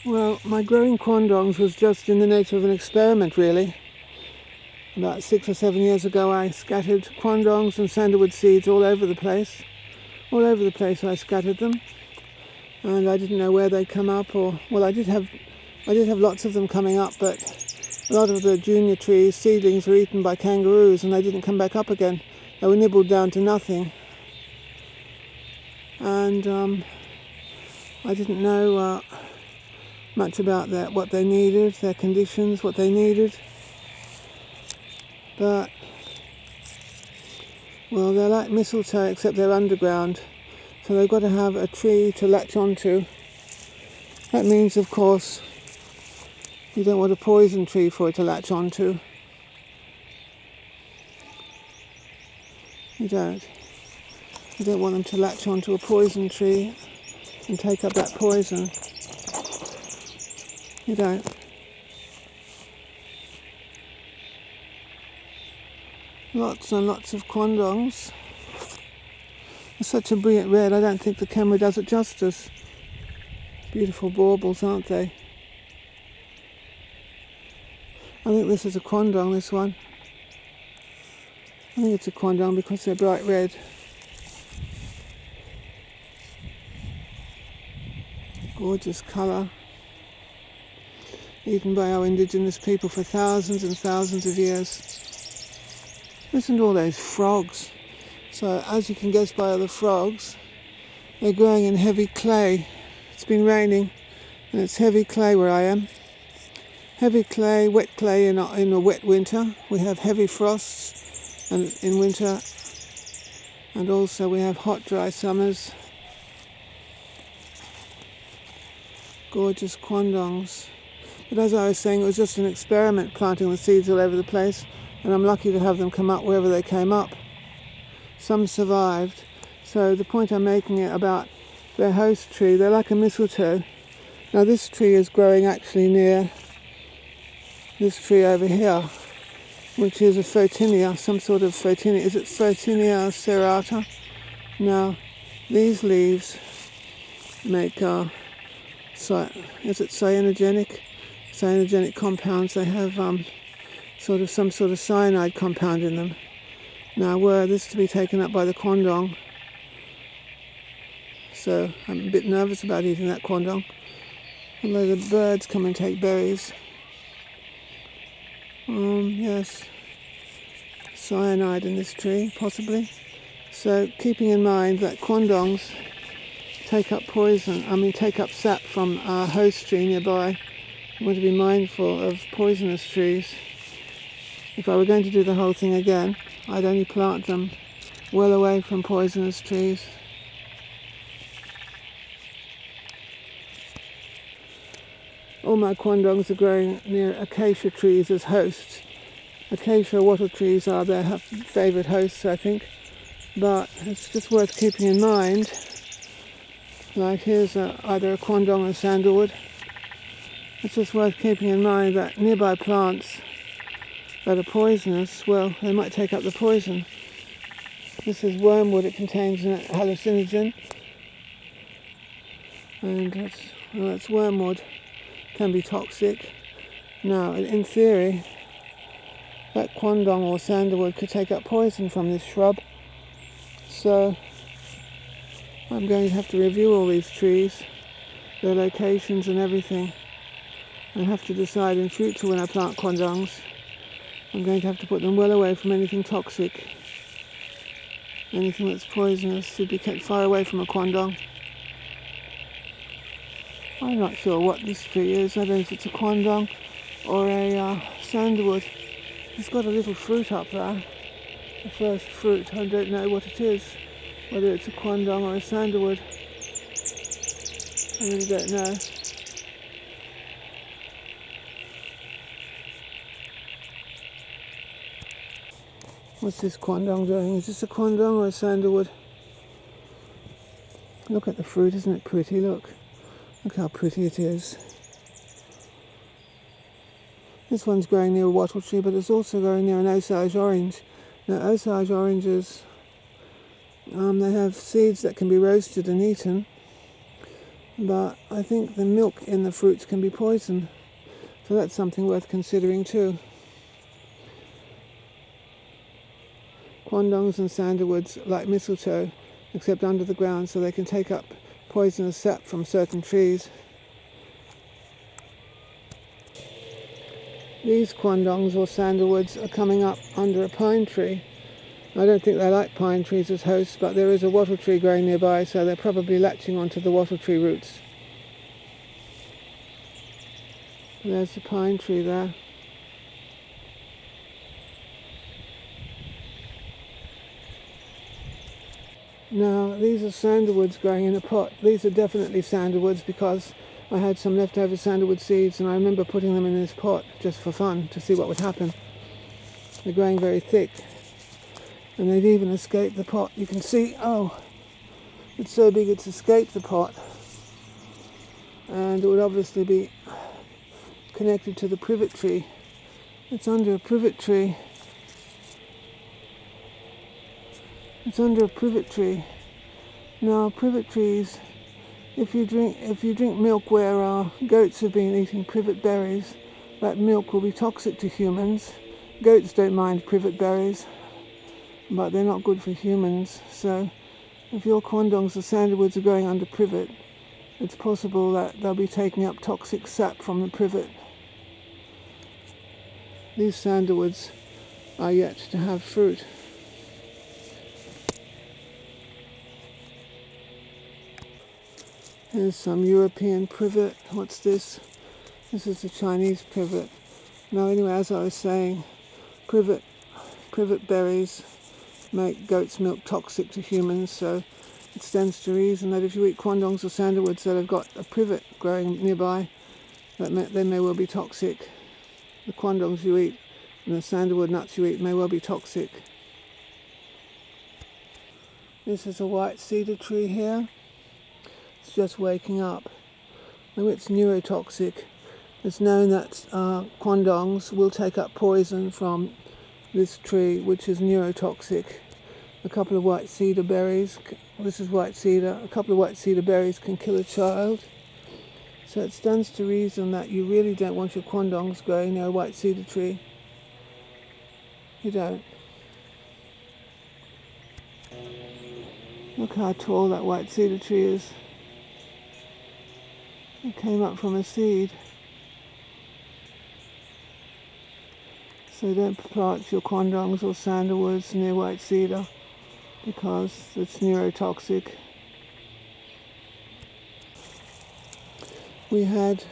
Well, my growing quandongs was just in the nature of an experiment, really. About 6 or 7 years ago, I scattered quandongs and sandalwood seeds all over the place. All over the place I scattered them, and I didn't know where they'd come up, I did have lots of them coming up, but a lot of the junior trees, seedlings, were eaten by kangaroos, and they didn't come back up again. They were nibbled down to nothing. And I didn't know much about what they needed, their conditions, what they needed. But, well, they're like mistletoe, except they're underground. So they've got to have a tree to latch onto. That means, of course, you don't want a poison tree for it to latch onto. You don't. You don't want them to latch onto a poison tree and take up that poison. You don't. Lots and lots of quandongs. It's such a brilliant red, I don't think the camera does it justice. Beautiful baubles, aren't they? I think this is a quandong, this one. I think it's a quandong because they're bright red. Gorgeous colour. Eaten by our indigenous people for thousands and thousands of years. Listen to all those frogs. So as you can guess by all the frogs, they're growing in heavy clay. It's been raining and it's heavy clay where I am. Heavy clay, wet clay in a wet winter. We have heavy frosts in winter, and also we have hot, dry summers. Gorgeous quandongs. But as I was saying, it was just an experiment planting the seeds all over the place, and I'm lucky to have them come up wherever they came up. Some survived. So the point I'm making about their host tree, they're like a mistletoe. Now this tree is growing actually near this tree over here, which is a photinia, some sort of photinia. Is it Photinia serrata? Now these leaves make, is it cyanogenic? Cyanogenic compounds. They have some sort of cyanide compound in them. Now, were this to be taken up by the quandong, so I'm a bit nervous about eating that quandong, although the birds come and take berries. Yes, cyanide in this tree, possibly. So, keeping in mind that quandongs take up sap from our host tree nearby. We want to be mindful of poisonous trees. If I were going to do the whole thing again, I'd only plant them well away from poisonous trees. All my quandongs are growing near acacia trees as hosts. Acacia wattle trees are their favourite hosts, I think. But it's just worth keeping in mind. Like here's either a quandong or a sandalwood. It's just worth keeping in mind that nearby plants that are poisonous, well, they might take up the poison. This is wormwood. It contains a hallucinogen, and that's wormwood. Can be toxic. Now, in theory, that quandong or sandalwood could take up poison from this shrub. So I'm going to have to review all these trees, their locations and everything, and have to decide in future when I plant quandongs. I'm going to have to put them well away from anything toxic. Anything that's poisonous should be kept far away from a quandong. I'm not sure what this tree is. I don't know if it's a quandong or a sandalwood. It's got a little fruit up there. The first fruit. I don't know what it is. Whether it's a quandong or a sandalwood. I really don't know. What's this quandong doing? Is this a quandong or a sandalwood? Look at the fruit, isn't it pretty? Look how pretty it is. This one's growing near a wattle tree, but it's also growing near an Osage orange. Now Osage oranges, they have seeds that can be roasted and eaten, but I think the milk in the fruits can be poison, so that's something worth considering too. Quandongs and sandalwoods like mistletoe, except under the ground, so they can take up poisonous sap from certain trees. These quandongs or sandalwoods are coming up under a pine tree. I don't think they like pine trees as hosts, but there is a wattle tree growing nearby, so they're probably latching onto the wattle tree roots. There's the pine tree there. Now, these are sandalwoods growing in a pot. These are definitely sandalwoods because I had some leftover sandalwood seeds and I remember putting them in this pot just for fun to see what would happen. They're growing very thick and they've even escaped the pot. You can see, oh, it's so big it's escaped the pot, and it would obviously be connected to the privet tree. It's under a privet tree. It's under a privet tree. Now, privet trees, if you drink milk where goats have been eating privet berries, that milk will be toxic to humans. Goats don't mind privet berries, but they're not good for humans. So if your quandongs or sandalwoods are growing under privet, it's possible that they'll be taking up toxic sap from the privet. These sandalwoods are yet to have fruit. Here's some European privet. What's this? This is the Chinese privet. Now anyway, as I was saying, privet berries make goat's milk toxic to humans, so it stands to reason that if you eat quandongs or sandalwoods that have got a privet growing nearby, they may well be toxic. The quandongs you eat and the sandalwood nuts you eat may well be toxic. This is a white cedar tree here. It's just waking up. Now it's neurotoxic. It's known that quandongs will take up poison from this tree, which is neurotoxic. A couple of white cedar berries, this is white cedar, a couple of white cedar berries can kill a child. So it stands to reason that you really don't want your quandongs growing near a white cedar tree. You don't. Look how tall that white cedar tree is. It came up from a seed. So don't plant your quandongs or sandalwoods near white cedar because it's neurotoxic. We had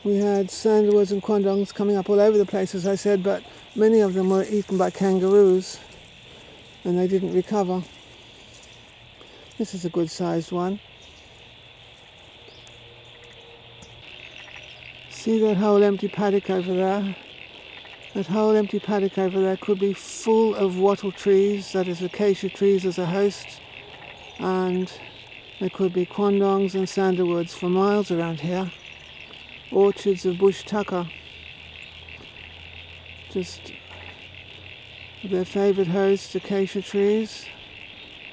sandalwoods and quandongs coming up all over the place, as I said, but many of them were eaten by kangaroos and they didn't recover. This is a good sized one. See that whole empty paddock over there? That whole empty paddock over there could be full of wattle trees, that is acacia trees as a host, and there could be quandongs and sandalwoods for miles around here. Orchards of bush tucker, just their favourite hosts, acacia trees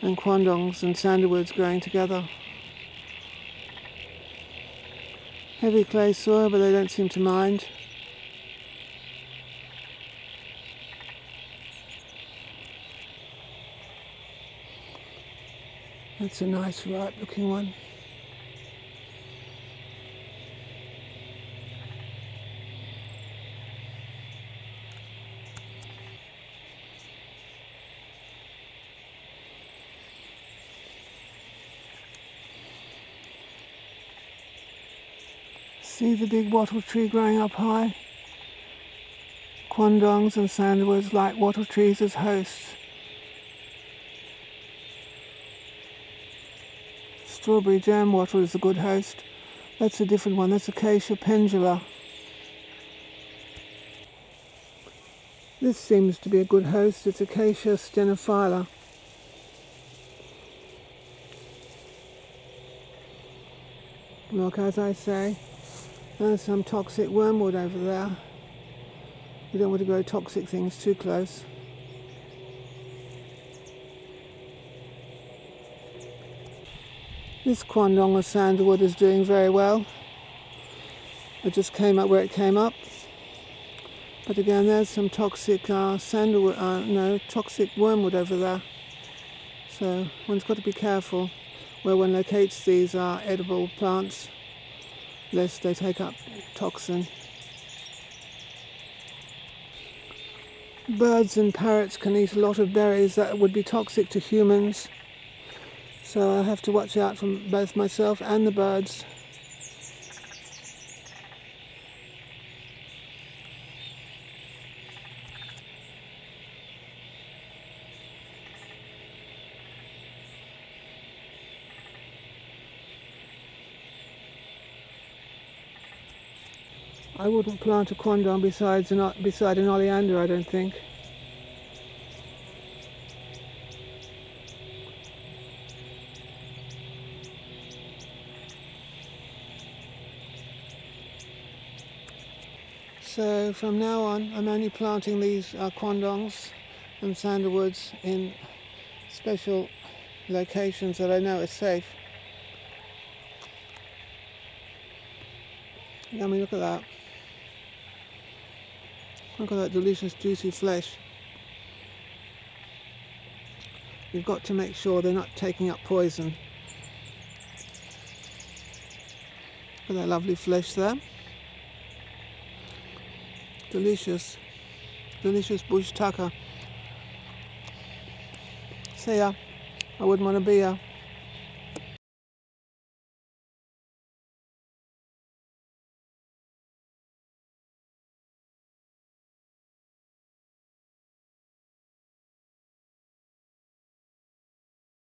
and quandongs and sandalwoods growing together. Heavy clay soil, but they don't seem to mind. That's a nice ripe looking one. See the big wattle tree growing up high? Quandongs and sandalwoods like wattle trees as hosts. Strawberry jam wattle is a good host. That's a different one. That's Acacia pendula. This seems to be a good host. It's Acacia stenophylla. Look, as I say, there's some toxic wormwood over there. You don't want to grow toxic things too close. This Quandong or Sandalwood is doing very well. It just came up where it came up. But again, there's some toxic toxic wormwood over there. So one's got to be careful where one locates these edible plants, lest they take up toxin. Birds and parrots can eat a lot of berries that would be toxic to humans. So I have to watch out for both myself and the birds. I wouldn't plant a Quandong beside an oleander, I don't think. So from now on, I'm only planting these Quandongs and Sandalwoods in special locations that I know are safe. Yummy, look at that. Look at that delicious juicy flesh. You've got to make sure they're not taking up poison. Look at that lovely flesh there. Delicious, delicious bush tucker. See ya. I wouldn't want to be ya.